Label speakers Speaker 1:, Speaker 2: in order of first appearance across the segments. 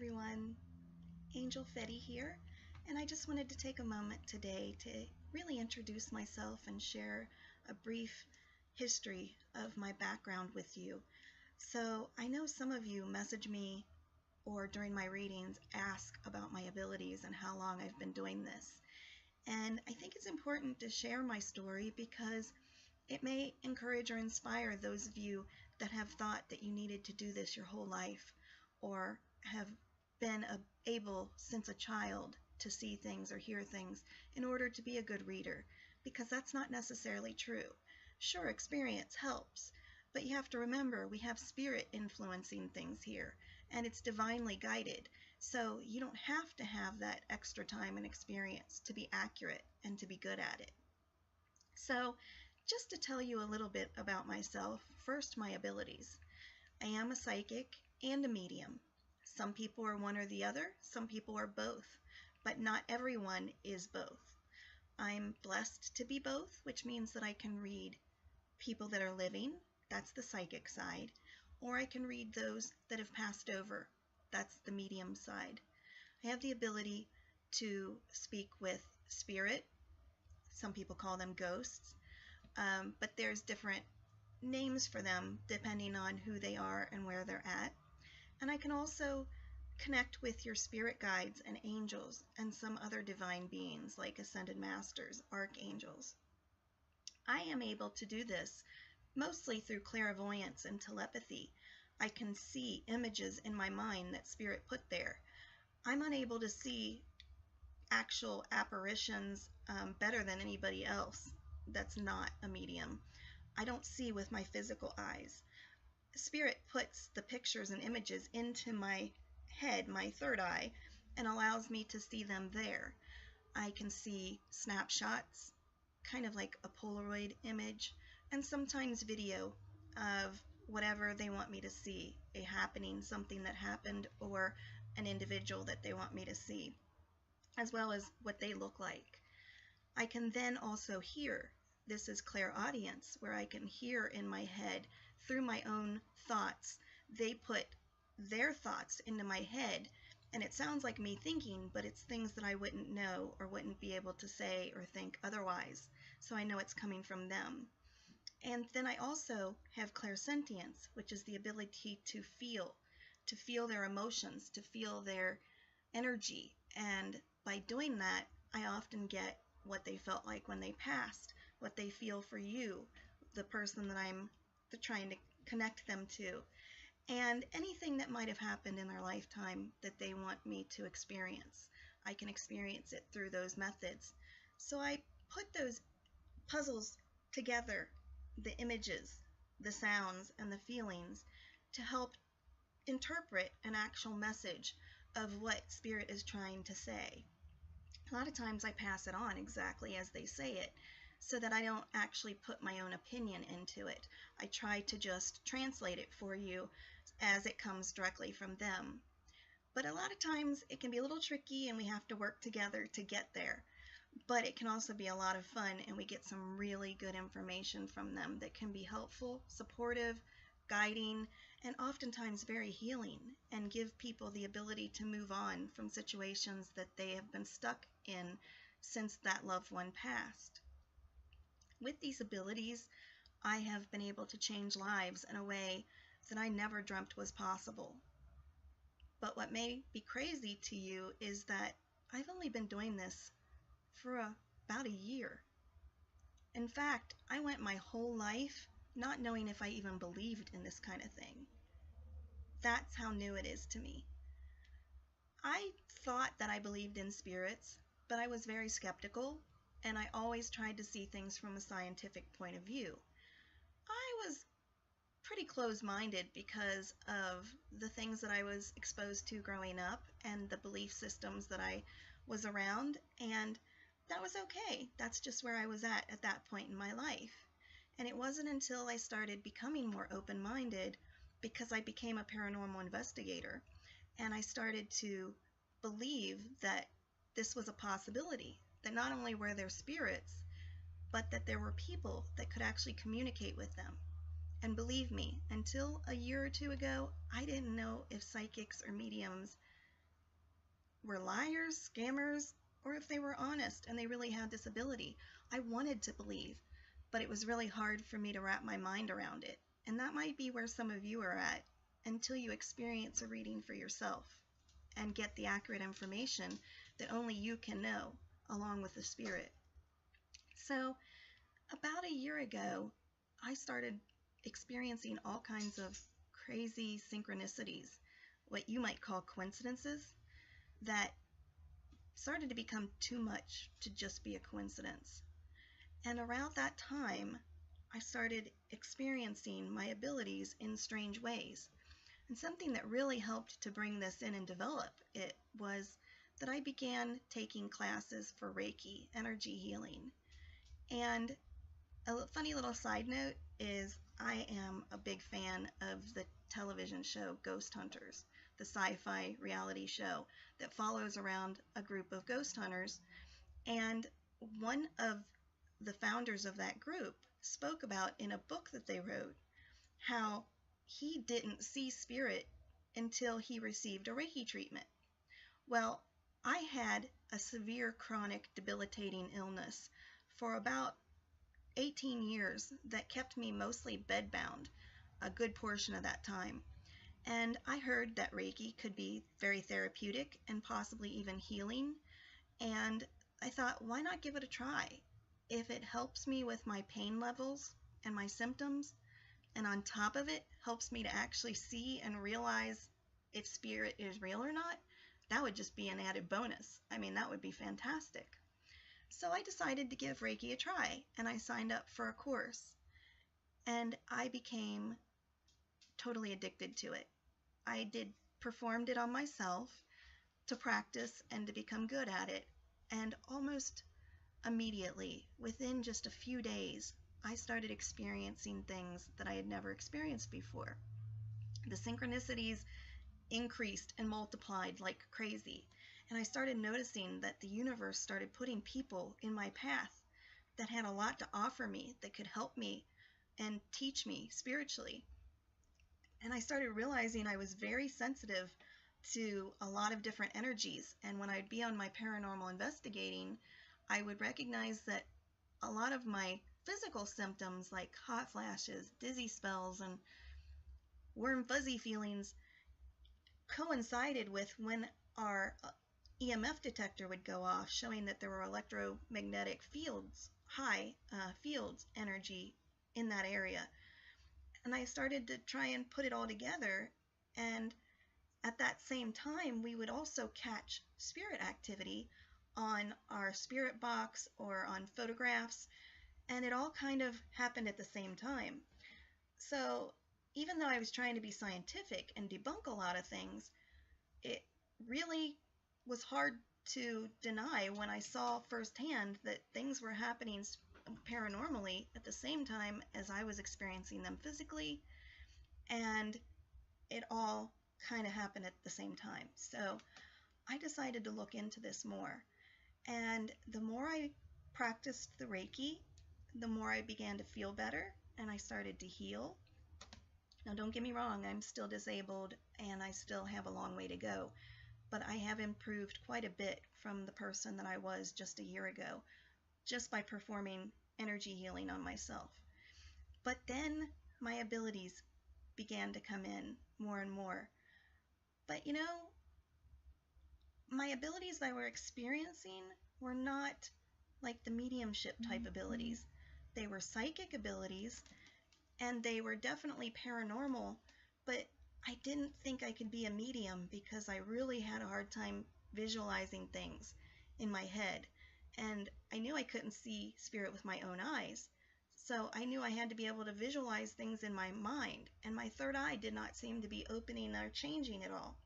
Speaker 1: everyone, Angel Fetty here, and I just wanted to take a moment today to really introduce myself and share a brief history of my background with you. So I know some of you message me or during my readings ask about my abilities and how long I've been doing this. And I think it's important to share my story because it may encourage or inspire those of you that have thought that you needed to do this your whole life or have been able since a child to see things or hear things in order to be a good reader, because that's not necessarily true. Sure, experience helps, but you have to remember we have spirit influencing things here, and it's divinely guided, so you don't have to have that extra time and experience to be accurate and to be good at it. So, just to tell you a little bit about myself, first my abilities. I am a psychic and a medium. Some people are one or the other, some people are both, but not everyone is both. I'm blessed to be both, which means that I can read people that are living, that's the psychic side, or I can read those that have passed over, that's the medium side. I have the ability to speak with spirit, some people call them ghosts, but there's different names for them depending on who they are and where they're at. And I can also connect with your spirit guides and angels and some other divine beings like ascended masters, archangels. I am able to do this mostly through clairvoyance and telepathy. I can see images in my mind that spirit put there. I'm unable to see actual apparitions better than anybody else that's not a medium. I don't see with my physical eyes. Spirit puts the pictures and images into my head, my third eye, and allows me to see them there. I can see snapshots, kind of like a Polaroid image, and sometimes video of whatever they want me to see, a happening, something that happened, or an individual that they want me to see, as well as what they look like. I can then also hear. This is clairaudience, where I can hear in my head through my own thoughts. They put their thoughts into my head, and it sounds like me thinking, but it's things that I wouldn't know or wouldn't be able to say or think otherwise, so I know it's coming from them. And then I also have clairsentience, which is the ability to feel their emotions, to feel their energy, and by doing that, I often get what they felt like when they passed, what they feel for you, the person that I'm trying to connect them to, and anything that might have happened in their lifetime that they want me to experience. I can experience it through those methods. So I put those puzzles together, the images, the sounds, and the feelings to help interpret an actual message of what Spirit is trying to say. A lot of times I pass it on exactly as they say it, so that I don't actually put my own opinion into it. I try to just translate it for you as it comes directly from them. But a lot of times it can be a little tricky and we have to work together to get there. But it can also be a lot of fun and we get some really good information from them that can be helpful, supportive, guiding, and oftentimes very healing, and give people the ability to move on from situations that they have been stuck in since that loved one passed. With these abilities, I have been able to change lives in a way that I never dreamt was possible. But what may be crazy to you is that I've only been doing this for about a year. In fact, I went my whole life not knowing if I even believed in this kind of thing. That's how new it is to me. I thought that I believed in spirits, but I was very skeptical, and I always tried to see things from a scientific point of view. I was pretty closed-minded because of the things that I was exposed to growing up and the belief systems that I was around, and that was okay. That's just where I was at that point in my life. And it wasn't until I started becoming more open-minded, because I became a paranormal investigator, and I started to believe that this was a possibility, that not only were there spirits, but that there were people that could actually communicate with them. And believe me, until a year or two ago, I didn't know if psychics or mediums were liars, scammers, or if they were honest and they really had this ability. I wanted to believe, but it was really hard for me to wrap my mind around it. And that might be where some of you are at until you experience a reading for yourself and get the accurate information that only you can know, along with the spirit. So, about a year ago, I started experiencing all kinds of crazy synchronicities, what you might call coincidences, that started to become too much to just be a coincidence. And around that time, I started experiencing my abilities in strange ways. And something that really helped to bring this in and develop it was that I began taking classes for Reiki, energy healing. And a funny little side note is I am a big fan of the television show Ghost Hunters, the sci-fi reality show that follows around a group of ghost hunters. And one of the founders of that group spoke about in a book that they wrote how he didn't see spirit until he received a Reiki treatment. Well, I had a severe chronic debilitating illness for about 18 years that kept me mostly bedbound a good portion of that time. And I heard that Reiki could be very therapeutic and possibly even healing. And I thought, why not give it a try? If it helps me with my pain levels and my symptoms, and on top of it helps me to actually see and realize if spirit is real or not, that would just be an added bonus. I mean, that would be fantastic. So I decided to give Reiki a try, and I signed up for a course, and I became totally addicted to it. I performed it on myself to practice and to become good at it, and almost immediately, within just a few days, I started experiencing things that I had never experienced before. The synchronicities increased and multiplied like crazy, and I started noticing that the universe started putting people in my path that had a lot to offer me, that could help me and teach me spiritually. And I started realizing I was very sensitive to a lot of different energies, and when I'd be on my paranormal investigating, I would recognize that a lot of my physical symptoms like hot flashes, dizzy spells, and warm fuzzy feelings coincided with when our EMF detector would go off, showing that there were electromagnetic fields, high fields energy in that area. And I started to try and put it all together, and at that same time we would also catch spirit activity on our spirit box or on photographs, and it all kind of happened at the same time. So even though I was trying to be scientific and debunk a lot of things, it really was hard to deny when I saw firsthand that things were happening paranormally at the same time as I was experiencing them physically, and it all kind of happened at the same time. So I decided to look into this more, and the more I practiced the Reiki, the more I began to feel better and I started to heal. Now, don't get me wrong, I'm still disabled and I still have a long way to go, but I have improved quite a bit from the person that I was just a year ago, just by performing energy healing on myself. But then my abilities began to come in more and more. But you know, my abilities that I were experiencing were not like the mediumship type abilities. They were psychic abilities, and they were definitely paranormal, but I didn't think I could be a medium because I really had a hard time visualizing things in my head, and I knew I couldn't see spirit with my own eyes. So I knew I had to be able to visualize things in my mind, and my third eye did not seem to be opening or changing at all.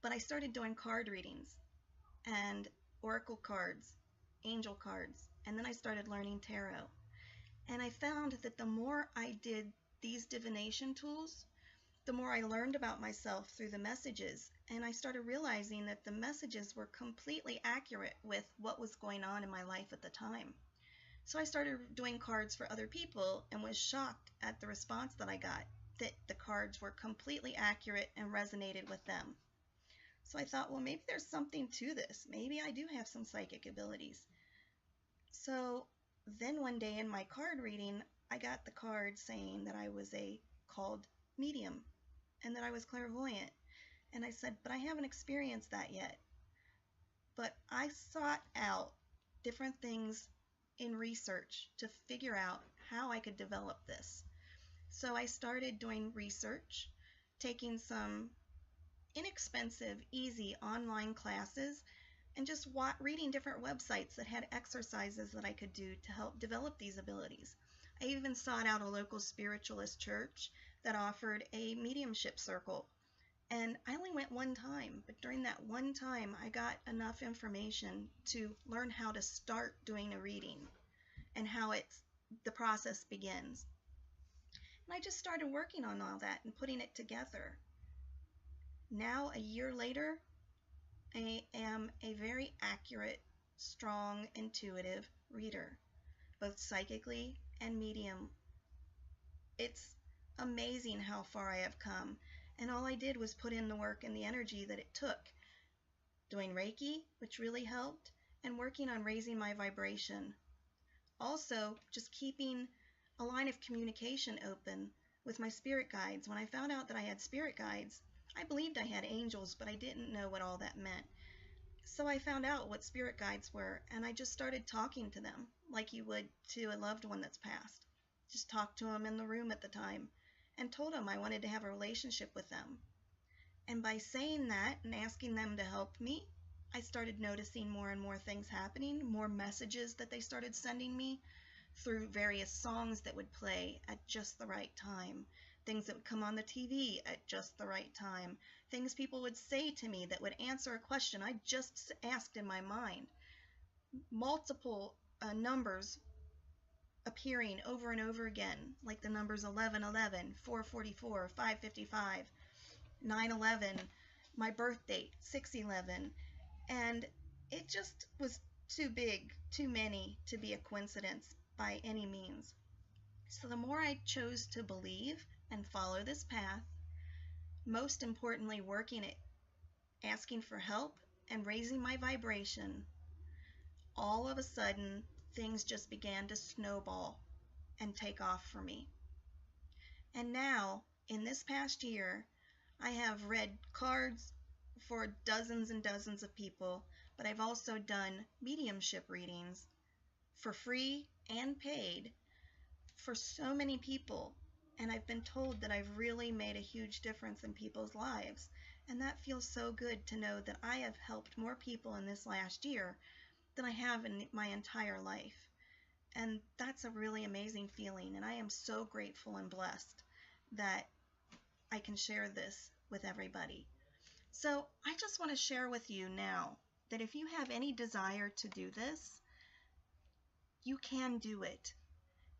Speaker 1: But I started doing card readings and oracle cards, angel cards, and then I started learning tarot. And I found that the more I did these divination tools, the more I learned about myself through the messages, and I started realizing that the messages were completely accurate with what was going on in my life at the time. So I started doing cards for other people and was shocked at the response that I got, that the cards were completely accurate and resonated with them. So I thought, well, maybe there's something to this. Maybe I do have some psychic abilities. So then one day in my card reading, I got the card saying that I was a called medium and that I was clairvoyant. And I said, but I haven't experienced that yet. But I sought out different things in research to figure out how I could develop this. So I started doing research, taking some inexpensive, easy online classes, and just reading different websites that had exercises that I could do to help develop these abilities. I even sought out a local spiritualist church that offered a mediumship circle. And I only went one time, but during that one time, I got enough information to learn how to start doing a reading and how the process begins. And I just started working on all that and putting it together. Now, a year later, I am a very accurate, strong, intuitive reader, both psychically and medium. It's amazing how far I have come, and all I did was put in the work and the energy that it took, doing Reiki, which really helped, and working on raising my vibration. Also, just keeping a line of communication open with my spirit guides. When I found out that I had spirit guides, I believed I had angels, but I didn't know what all that meant. So I found out what spirit guides were, and I just started talking to them like you would to a loved one that's passed. Just talked to them in the room at the time and told them I wanted to have a relationship with them. And by saying that and asking them to help me, I started noticing more and more things happening, more messages that they started sending me through various songs that would play at just the right time, things that would come on the TV at just the right time, things people would say to me that would answer a question I just asked in my mind. Multiple numbers appearing over and over again, like the numbers 1111, 444, 555, 911, my birth date, 611, and it just was too big, too many to be a coincidence by any means. So the more I chose to believe and follow this path, most importantly working it, asking for help and raising my vibration, all of a sudden things just began to snowball and take off for me. And now, in this past year, I have read cards for dozens and dozens of people, but I've also done mediumship readings for free and paid for so many people, and I've been told that I've really made a huge difference in people's lives, and that feels so good to know that I have helped more people in this last year than I have in my entire life. And that's a really amazing feeling, and I am so grateful and blessed that I can share this with everybody. So I just want to share with you now that if you have any desire to do this, you can do it.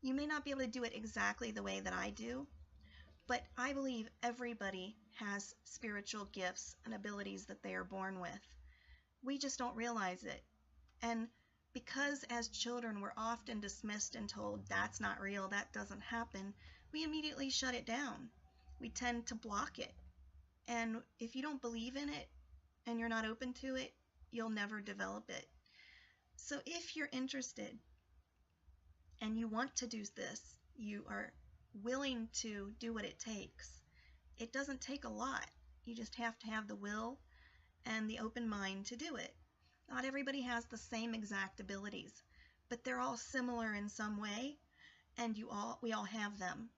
Speaker 1: You may not be able to do it exactly the way that I do, but I believe everybody has spiritual gifts and abilities that they are born with. We just don't realize it. And because as children we're often dismissed and told that's not real, that doesn't happen, we immediately shut it down. We tend to block it. And if you don't believe in it and you're not open to it, you'll never develop it. So if you're interested and you want to do this, you are willing to do what it takes. It doesn't take a lot. You just have to have the will and the open mind to do it. Not everybody has the same exact abilities, but they're all similar in some way, and we all have them.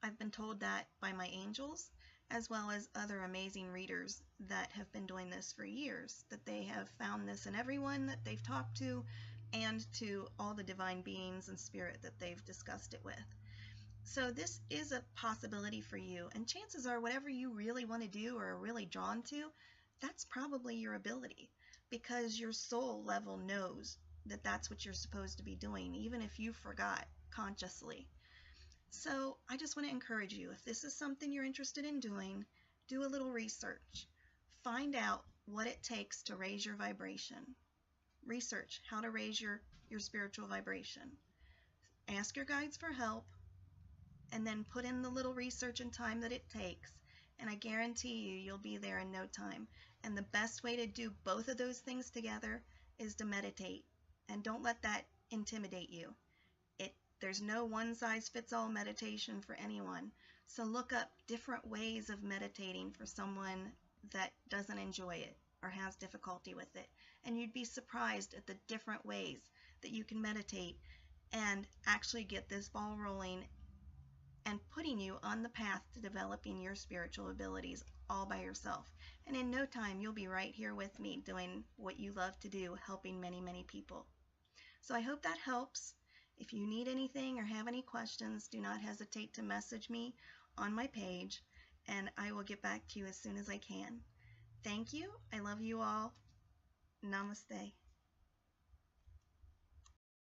Speaker 1: I've been told that by my angels, as well as other amazing readers that have been doing this for years, that they have found this in everyone that they've talked to, and to all the divine beings and spirit that they've discussed it with. So this is a possibility for you, and chances are whatever you really want to do or are really drawn to, that's probably your ability, because your soul level knows that that's what you're supposed to be doing, even if you forgot consciously. So I just want to encourage you, if this is something you're interested in doing, do a little research. Find out what it takes to raise your vibration. Research how to raise your spiritual vibration. Ask your guides for help, and then put in the little research and time that it takes, and I guarantee you'll be there in no time. And the best way to do both of those things together is to meditate. And don't let that intimidate you. There's no one size fits all meditation for anyone. So look up different ways of meditating for someone that doesn't enjoy it or has difficulty with it. And you'd be surprised at the different ways that you can meditate and actually get this ball rolling and putting you on the path to developing your spiritual abilities all by yourself. And in no time, you'll be right here with me doing what you love to do, helping many, many people. So I hope that helps. If you need anything or have any questions, do not hesitate to message me on my page, and I will get back to you as soon as I can. Thank you. I love you all. Namaste.